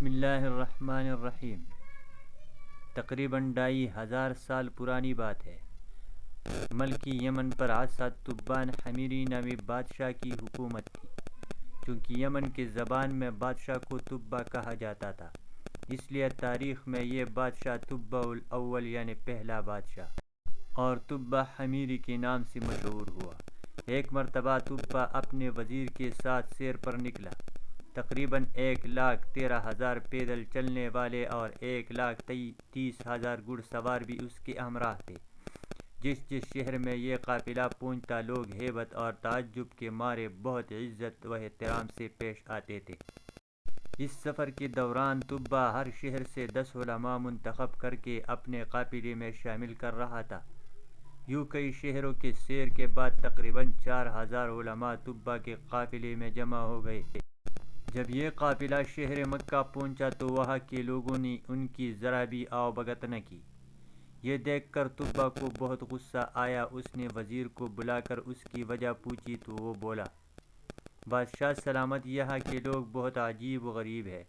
بسم اللہ الرحمن الرحیم۔ تقریباً 2500 سال پرانی بات ہے۔ ملکی یمن پر اسد تبان حمیری نامی بادشاہ کی حکومت تھی۔ چونکہ یمن کی زبان میں بادشاہ کو تبا کہا جاتا تھا، اس لیے تاریخ میں یہ بادشاہ تبا الاول یعنی پہلا بادشاہ اور تبا حمیری کے نام سے مشہور ہوا۔ ایک مرتبہ تبا اپنے وزیر کے ساتھ سیر پر نکلا۔ تقریباً 1,13,000 پیدل چلنے والے اور 1,30,000 گھڑ سوار بھی اس کے ہمراہ تھے۔ جس شہر میں یہ قافلہ پہنچتا، لوگ ہیبت اور تعجب کے مارے بہت عزت و احترام سے پیش آتے تھے۔ اس سفر کے دوران تبا ہر شہر سے 10 علماء منتخب کر کے اپنے قافلے میں شامل کر رہا تھا۔ یوں کئی شہروں کے سیر کے بعد تقریباً 4,000 علماء تبا کے قافلے میں جمع ہو گئے۔ جب یہ قافلہ شہر مکہ پہنچا تو وہاں کے لوگوں نے ان کی ذرا بھی آؤ بھگت نہ کی۔ یہ دیکھ کر تبا کو بہت غصہ آیا۔ اس نے وزیر کو بلا کر اس کی وجہ پوچھی تو وہ بولا، بادشاہ سلامت، یہاں کے لوگ بہت عجیب و غریب ہیں۔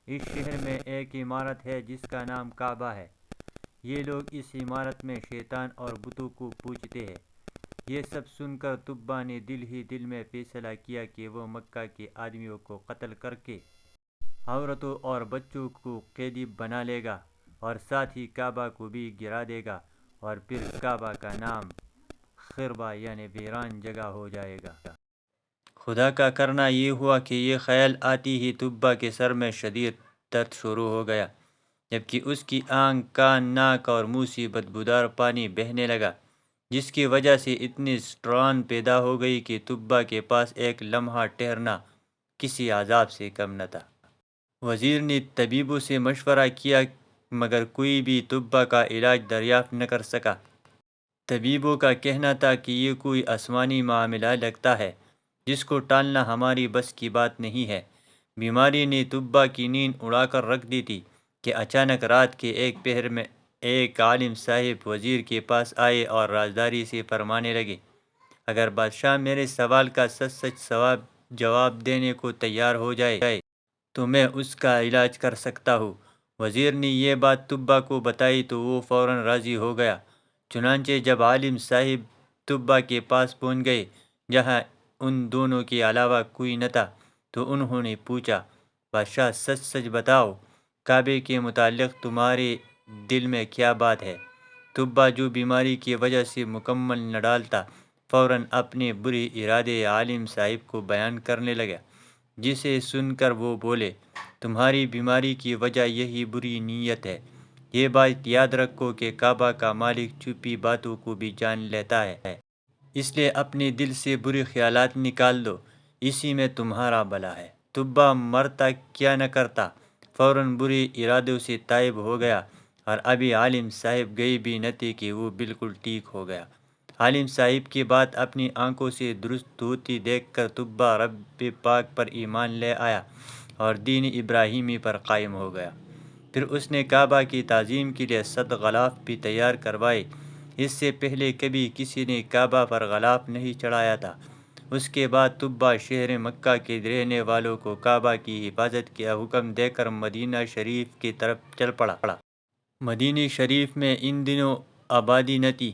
اس شہر میں ایک عمارت ہے جس کا نام کعبہ ہے۔ یہ لوگ اس عمارت میں شیطان اور بتوں کو پوجتے ہیں۔ یہ سب سن کر تبا نے دل ہی دل میں فیصلہ کیا کہ وہ مکہ کے آدمیوں کو قتل کر کے عورتوں اور بچوں کو قیدی بنا لے گا اور ساتھ ہی کعبہ کو بھی گرا دے گا، اور پھر کعبہ کا نام خربہ یعنی ویران جگہ ہو جائے گا۔ خدا کا کرنا یہ ہوا کہ یہ خیال آتی ہی تبا کے سر میں شدید درد شروع ہو گیا، جبکہ اس کی آنکھ، کان، ناک اور منہ سے بدبودار پانی بہنے لگا، جس کی وجہ سے اتنی سٹران پیدا ہو گئی کہ تبا کے پاس ایک لمحہ ٹھہرنا کسی عذاب سے کم نہ تھا۔ وزیر نے طبیبوں سے مشورہ کیا مگر کوئی بھی تبا کا علاج دریافت نہ کر سکا۔ طبیبوں کا کہنا تھا کہ یہ کوئی آسمانی معاملہ لگتا ہے جس کو ٹالنا ہماری بس کی بات نہیں ہے۔ بیماری نے تبا کی نیند اڑا کر رکھ دی تھی کہ اچانک رات کے ایک پہر میں ایک عالم صاحب وزیر کے پاس آئے اور رازداری سے فرمانے لگے، اگر بادشاہ میرے سوال کا سچ سچ جواب دینے کو تیار ہو جائے تو میں اس کا علاج کر سکتا ہوں۔ وزیر نے یہ بات تبا کو بتائی تو وہ فوراً راضی ہو گیا۔ چنانچہ جب عالم صاحب تبا کے پاس پہنچ گئے جہاں ان دونوں کے علاوہ کوئی نہ تھا تو انہوں نے پوچھا، بادشاہ سچ سچ بتاؤ، کعبے کے متعلق تمہارے دل میں کیا بات ہے؟ تبا جو بیماری کی وجہ سے مکمل نہ ڈالتا، فوراً اپنے برے ارادے عالم صاحب کو بیان کرنے لگا، جسے سن کر وہ بولے، تمہاری بیماری کی وجہ یہی بری نیت ہے۔ یہ بات یاد رکھو کہ کعبہ کا مالک چھپی باتوں کو بھی جان لیتا ہے، اس لیے اپنے دل سے برے خیالات نکال دو، اسی میں تمہارا بھلا ہے۔ تبا مرتا کیا نہ کرتا، فوراً برے ارادوں سے تائب ہو گیا، اور ابھی عالم صاحب گئے بھی نہ تھے کہ وہ بالکل ٹھیک ہو گیا۔ عالم صاحب کی بات اپنی آنکھوں سے درست ہوتی دیکھ کر تبا رب پاک پر ایمان لے آیا اور دین ابراہیمی پر قائم ہو گیا۔ پھر اس نے کعبہ کی تعظیم کے لیے 100 غلاف بھی تیار کروائے۔ اس سے پہلے کبھی کسی نے کعبہ پر غلاف نہیں چڑھایا تھا۔ اس کے بعد تبا شہر مکہ کے رہنے والوں کو کعبہ کی حفاظت کا حکم دے کر مدینہ شریف کی طرف چل پڑا۔ مدینہ شریف میں ان دنوں آبادی نہ تھی۔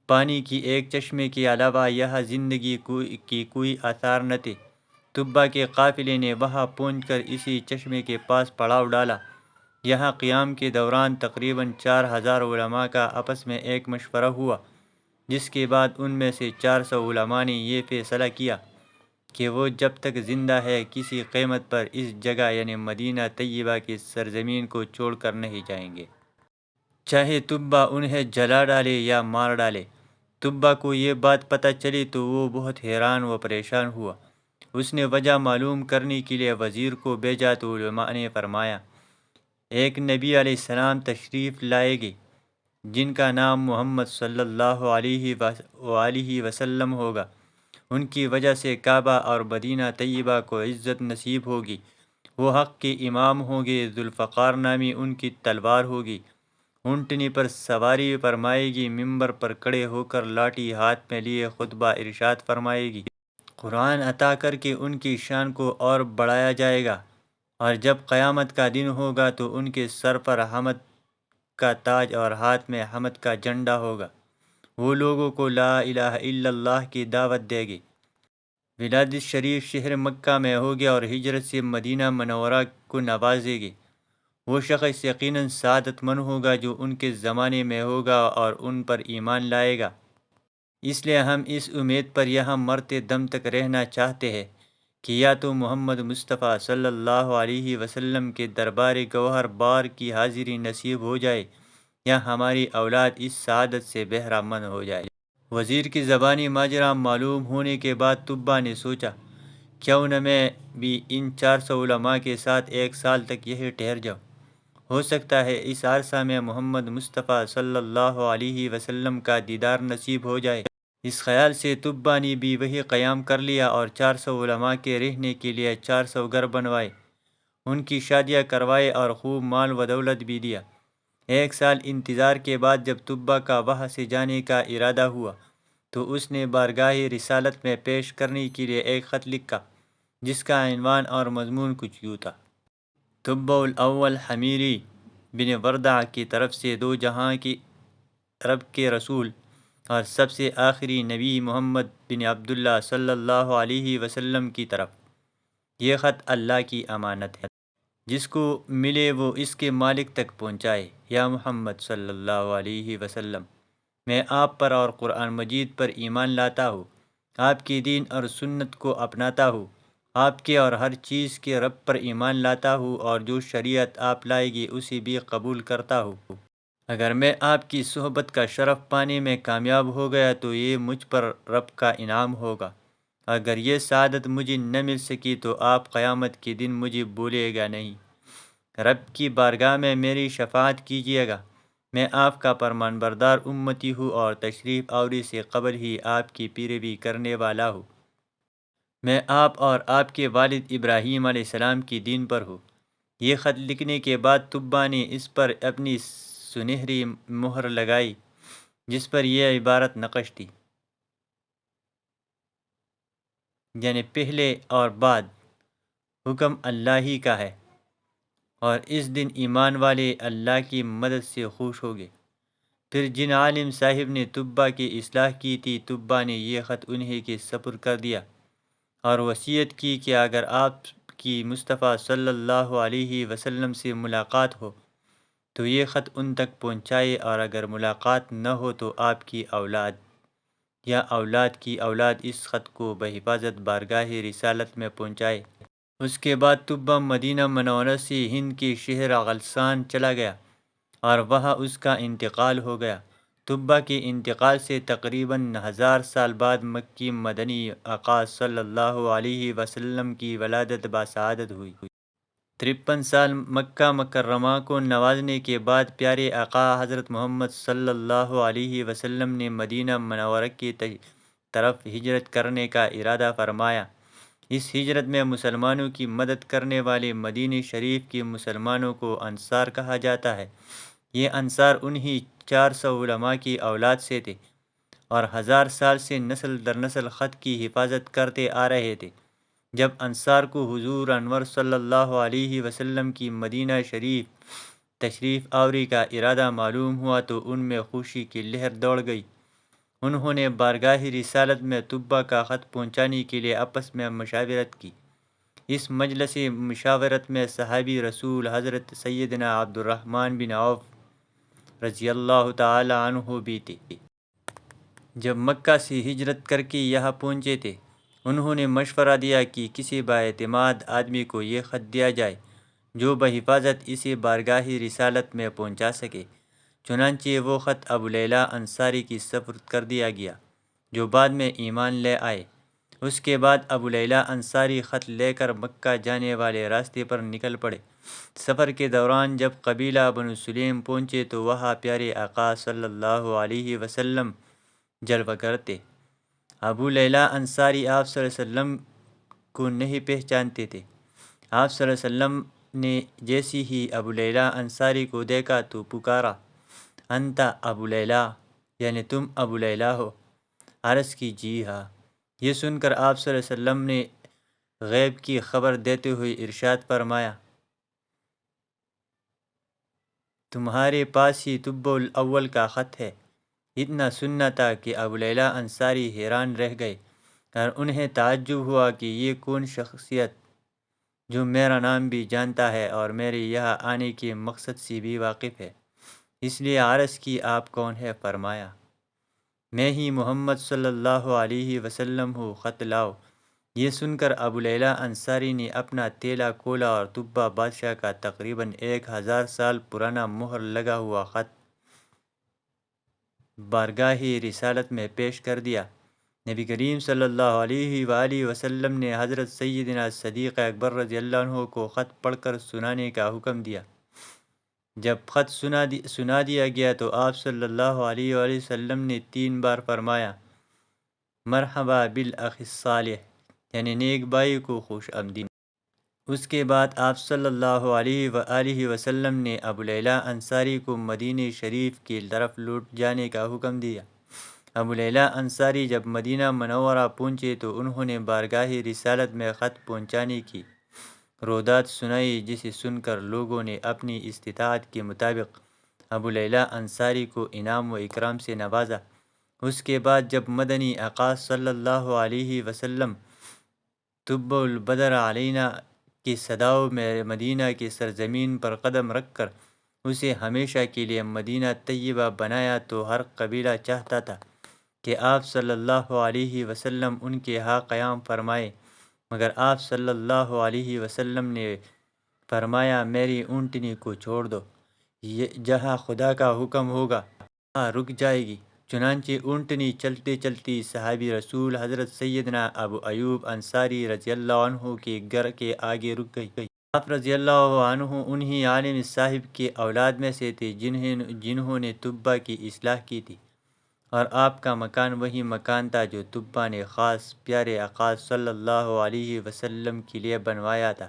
پانی کی ایک چشمے کے علاوہ یہاں زندگی کی کوئی آثار نہ تھے۔ تبا کے قافلے نے وہاں پہنچ کر اسی چشمے کے پاس پڑاؤ ڈالا۔ یہاں قیام کے دوران تقریباً 4,000 علماء کا آپس میں ایک مشورہ ہوا، جس کے بعد ان میں سے 400 علماء نے یہ فیصلہ کیا کہ وہ جب تک زندہ ہے کسی قیمت پر اس جگہ یعنی مدینہ طیبہ کی سرزمین کو چھوڑ کر نہیں جائیں گے، چاہے تبا انہیں جلا ڈالے یا مار ڈالے۔ تبا کو یہ بات پتہ چلی تو وہ بہت حیران و پریشان ہوا۔ اس نے وجہ معلوم کرنے کے لیے وزیر کو بھیجا تو علماء نے فرمایا، ایک نبی علیہ السلام تشریف لائیں گے جن کا نام محمد صلی اللہ علیہ وسلم ہوگا۔ ان کی وجہ سے کعبہ اور مدینہ طیبہ کو عزت نصیب ہوگی۔ وہ حق کے امام ہوں گے، ذوالفقار نامی ان کی تلوار ہوگی، اونٹنی پر سواری فرمائے گی، ممبر پر کھڑے ہو کر لاٹھی ہاتھ میں لیے خطبہ ارشاد فرمائے گی، قرآن عطا کر کے ان کی شان کو اور بڑھایا جائے گا۔ اور جب قیامت کا دن ہوگا تو ان کے سر پر حمد کا تاج اور ہاتھ میں حمد کا جھنڈا ہوگا۔ وہ لوگوں کو لا الہ الا اللہ کی دعوت دے گی۔ ولادت شریف شہر مکہ میں ہوگی اور ہجرت سے مدینہ منورہ کو نوازے گی۔ وہ شخص یقیناً سعادت مند ہوگا جو ان کے زمانے میں ہوگا اور ان پر ایمان لائے گا۔ اس لیے ہم اس امید پر یہاں مرتے دم تک رہنا چاہتے ہیں کہ یا تو محمد مصطفیٰ صلی اللہ علیہ وسلم کے دربار گوہر بار کی حاضری نصیب ہو جائے یا ہماری اولاد اس سعادت سے بہرہ مند ہو جائے۔ وزیر کی زبانی ماجرا معلوم ہونے کے بعد طبہ نے سوچا، کیوں نہ میں بھی ان 400 علماء کے ساتھ 1 سال تک یہی ٹھہر جاؤں؟ ہو سکتا ہے اس عرصہ میں محمد مصطفیٰ صلی اللہ علیہ وسلم کا دیدار نصیب ہو جائے۔ اس خیال سے طبہ نے بھی وہی قیام کر لیا اور 400 علماء کے رہنے کے لیے 400 گھر بنوائے، ان کی شادیاں کروائے اور خوب مال و دولت بھی دیا۔ 1 سال انتظار کے بعد جب طبہ کا وہاں سے جانے کا ارادہ ہوا تو اس نے بارگاہ رسالت میں پیش کرنے کے لیے ایک خط لکھا جس کا عنوان اور مضمون کچھ یوں تھا: طبہ الاول حمیری بن وردع کی طرف سے دو جہاں کی رب کے رسول اور سب سے آخری نبی محمد بن عبداللہ صلی اللہ علیہ وسلم کی طرف۔ یہ خط اللہ کی امانت ہے، جس کو ملے وہ اس کے مالک تک پہنچائے۔ یا محمد صلی اللہ علیہ وسلم، میں آپ پر اور قرآن مجید پر ایمان لاتا ہوں، آپ کی دین اور سنت کو اپناتا ہوں، آپ کے اور ہر چیز کے رب پر ایمان لاتا ہوں اور جو شریعت آپ لائے گی اسے بھی قبول کرتا ہوں۔ اگر میں آپ کی صحبت کا شرف پانے میں کامیاب ہو گیا تو یہ مجھ پر رب کا انعام ہوگا۔ اگر یہ سعادت مجھے نہ مل سکی تو آپ قیامت کے دن مجھے بھولے گا نہیں۔ رب کی بارگاہ میں میری شفاعت کیجیے گا۔ میں آپ کا فرمان بردار امتی ہوں اور تشریف آوری سے قبل ہی آپ کی پیروی کرنے والا ہوں۔ میں آپ اور آپ کے والد ابراہیم علیہ السلام کی دین پر ہوں۔ یہ خط لکھنے کے بعد طبہ نے اس پر اپنی سنہری مہر لگائی جس پر یہ عبارت نقش تھی، یعنی پہلے اور بعد حکم اللہ ہی کا ہے، اور اس دن ایمان والے اللہ کی مدد سے خوش ہوگے۔ پھر جن عالم صاحب نے طبہ کی اصلاح کی تھی، طبہ نے یہ خط انہیں کے سپرد کر دیا اور وصیت کی کہ اگر آپ کی مصطفیٰ صلی اللہ علیہ وسلم سے ملاقات ہو تو یہ خط ان تک پہنچائے، اور اگر ملاقات نہ ہو تو آپ کی اولاد یا اولاد کی اولاد اس خط کو بحفاظت بارگاہ رسالت میں پہنچائے۔ اس کے بعد طبہ مدینہ منورہ سے ہند کے شہر غلسان چلا گیا اور وہاں اس کا انتقال ہو گیا۔ طبہ کے انتقال سے تقریباً 1000 سال بعد مکی مدنی آقا صلی اللہ علیہ وسلم کی ولادت بسعادت ہوئی۔ 53 سال مکہ مکرمہ کو نوازنے کے بعد پیارے آقا حضرت محمد صلی اللہ علیہ وسلم نے مدینہ منورہ کی طرف ہجرت کرنے کا ارادہ فرمایا۔ اس ہجرت میں مسلمانوں کی مدد کرنے والے مدینہ شریف کے مسلمانوں کو انصار کہا جاتا ہے۔ یہ انصار انہی 400 علماء کی اولاد سے تھے اور 1000 سال سے نسل در نسل خط کی حفاظت کرتے آ رہے تھے۔ جب انصار کو حضور انور صلی اللہ علیہ وسلم کی مدینہ شریف تشریف آوری کا ارادہ معلوم ہوا تو ان میں خوشی کی لہر دوڑ گئی۔ انہوں نے بارگاہ رسالت میں طبہ کا خط پہنچانے کے لیے آپس میں مشاورت کی۔ اس مجلس مشاورت میں صحابی رسول حضرت سیدنا عبد الرحمن بن عوف رضی اللہ تعالی عنہ بھی تھے۔ جب مکہ سے ہجرت کر کے یہاں پہنچے تھے، انہوں نے مشورہ دیا کہ کسی بااعتماد آدمی کو یہ خط دیا جائے جو بحفاظت اسے بارگاہ رسالت میں پہنچا سکے۔ چنانچہ وہ خط ابو لیلہ انصاری کی سپرد کر دیا گیا جو بعد میں ایمان لے آئے۔ اس کے بعد ابو لیلہ انصاری خط لے کر مکہ جانے والے راستے پر نکل پڑے۔ سفر کے دوران جب قبیلہ بنو سلیم پہنچے تو وہاں پیارے آقا صلی اللہ علیہ وسلم جلوہ گر تھے۔ ابو لیلہ انصاری آپ صلی اللہ علیہ وسلم کو نہیں پہچانتے تھے۔ آپ صلی اللہ علیہ وسلم نے جیسے ہی ابو لیلہ انصاری کو دیکھا تو پکارا، انت ابو لیلہ، یعنی تم ابو لیلہ ہو؟ عرض کی جی ہاں۔ یہ سن کر آپ صلی اللہ علیہ وسلم نے غیب کی خبر دیتے ہوئے ارشاد فرمایا، تمہارے پاس ہی طب الاول کا خط ہے۔ اتنا سننا تھا کہ ابو لیلٰ انصاری حیران رہ گئے اور انہیں تعجب ہوا کہ یہ کون شخصیت جو میرا نام بھی جانتا ہے اور میرے یہاں آنے کے مقصد سے بھی واقف ہے۔ اس لیے عرض کی آپ کون ہے؟ فرمایا میں ہی محمد صلی اللہ علیہ وسلم ہوں، خط لاؤ۔ یہ سن کر ابو لیلٰ انصاری نے اپنا تیلا کھولا اور طبہ بادشاہ کا تقریباً 1000 سال پرانا مہر لگا ہوا خط بارگاہ رسالت میں پیش کر دیا۔ نبی کریم صلی اللہ علیہ وآلہ وسلم نے حضرت سیدنا صدیق اکبر رضی اللہ عنہ کو خط پڑھ کر سنانے کا حکم دیا۔ جب خط سنا دیا گیا تو آپ صلی اللہ علیہ وآلہ وسلم نے 3 بار فرمایا مرحبا بالاخ الصالح، یعنی نیک بھائی کو خوش آمدید۔ اس کے بعد آپ صلی اللہ علیہ وآلہ وسلم نے ابو لیلٰ انصاری کو مدینہ شریف کی طرف لوٹ جانے کا حکم دیا۔ ابو لیلٰ انصاری جب مدینہ منورہ پہنچے تو انہوں نے بارگاہ رسالت میں خط پہنچانے کی رودات سنائی، جسے سن کر لوگوں نے اپنی استطاعت کے مطابق ابو لیلٰ انصاری کو انعام و اکرام سے نوازا۔ اس کے بعد جب مدنی آقا صلی اللہ علیہ وسلم طب البدر علینا کی صداؤں میں مدینہ کی سرزمین پر قدم رکھ کر اسے ہمیشہ کے لیے مدینہ طیبہ بنایا تو ہر قبیلہ چاہتا تھا کہ آپ صلی اللہ علیہ وسلم ان کے ہاں قیام فرمائے، مگر آپ صلی اللہ علیہ وسلم نے فرمایا میری اونٹنی کو چھوڑ دو، جہاں خدا کا حکم ہوگا وہاں رک جائے گی۔ چنانچہ اونٹنی چلتے چلتی صحابی رسول حضرت سیدنا ابو ایوب انصاری رضی اللہ عنہ کے گھر کے آگے رک گئی۔ آپ رضی اللہ عنہ انہی عالم صاحب کے اولاد میں سے تھے جنہوں نے طبہ کی اصلاح کی تھی، اور آپ کا مکان وہی مکان تھا جو طبہ نے خاص پیارے آقا صلی اللہ علیہ وسلم کے لیے بنوایا تھا۔